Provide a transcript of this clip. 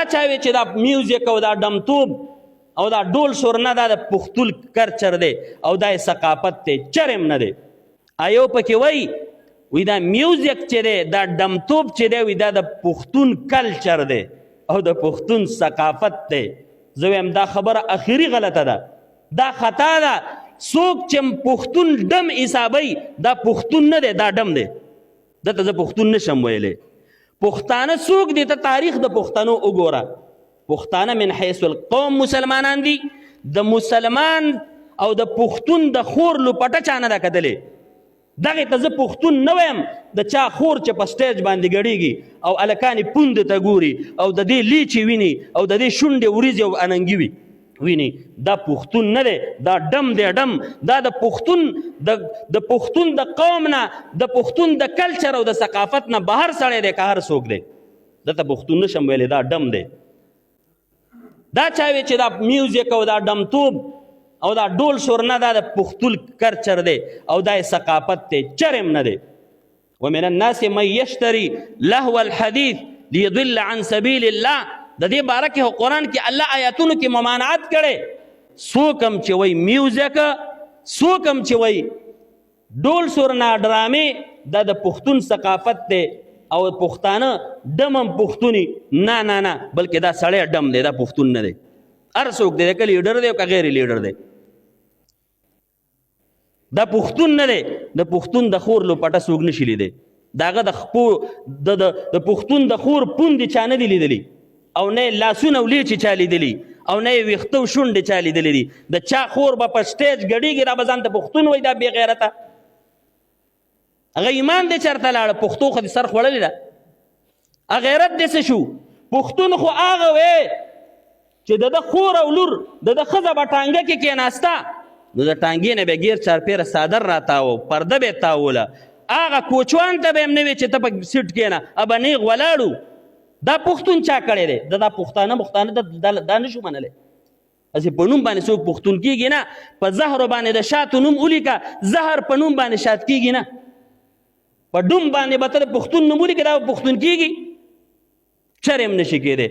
دا چا وی چې دا میوزیک او دا ډمتوب او دا ډول شورنه دا د پښتون کلچر دی او دا ثقافت دی، چرم نه دی. ایو پکې وی دا میوزیک چې دی دا ډمتوب چې دی وی دا د پښتون کلچر دی او د پښتون ثقافت دی. زه وایم دا خبره اخري غلطه ده، دا خطا ده. څوک چې پښتون ډم حسابوي دا پښتون نه دی، دا ډم دی. دته زه پښتون نشم ویلی. پښتانه څوک دی؟ ته تاریخ د پښتنو وګوره. پښتانه من حیث القوم مسلمانان دي. د مسلمان او د پښتون د خور لپټه چا نه ده کتلې. دغې ته زه پښتون نه وایم د چا خور چې په سټیج باندې ګډېږي او هلکانې پوندې ته ګوري او د دې لیچې ویني او د دې شونډې وریځې او اننګي ویني. دا پښتون نه دی، دا ډم دی. ډم دا د پښتون د قوم نه، د پښتون د کلچر او د ثقافت نه بهر سړی دی که هر څوک دی. دته پښتون نشم ویلی، دا ډم دی. دا چا وی چې دا میوزیک او دا ډمتوب او دا ډول شورنه دا د پښتون کلچر دی او دا ثقافت دی، چرم نه دی. ومن الناس من یشتری لهو الحدیث لیضل عن سبیل الله. د دې باره کې قرآن کې الله آیاتونو کې ممانعت کړی. څوک هم چې وایي میوزیک، څوک هم چې وایي ډول شورنه ډرامې دا د پښتون ثقافت دی او پښتانه ډم هم پښتوني، نه نه نه، بلکې دا سړی ډم دی، دا پښتون نه دی. هر څوک دی که لیډر دی او که غیر لیډر دی، دا پښتون نه دی. د پښتون د خور لپټه څوک نشي لیدی. د هغه د پښتون د خور پوندې چا نه دي لیدلي او نه یې لاسونه او لیچې چا لیدلي او نه یې ویښته او شونډې چا لیدلي دي. د چا خور به په سټیج ګډېږي را به ځان ته پښتون وایي، دا بې غیرته. هغه ایمان دی چېرته لاړه؟ پښتو خو دې سر خوړلې ده. غیرت دې څه شو؟ پښتون خو هغه وی چې د ده خور او لور د ده ښځه به ټانګه کې کېناسته نو د ټانګې نه به ګیر چارپیره څادر راتاوه، پرده به یې تاوله. هغه کوچوان ته به یې هم نه وي چې ته په سیټ کېنه، ابه نیغ ولاړو. دا پښتون چا کړی دی؟ دا پښتانه دا نه شو منلی. هسې په نوم باندې څوک پښتون کېږي نه. په زهرو باندې د شاتو نوم ولیکه، زهر په نوم باندې شات کېږي نه. په ډوم باندې به ته د پښتون نوم ولیکه، دا به پښتون کېږي؟ چرم نشي کېدی.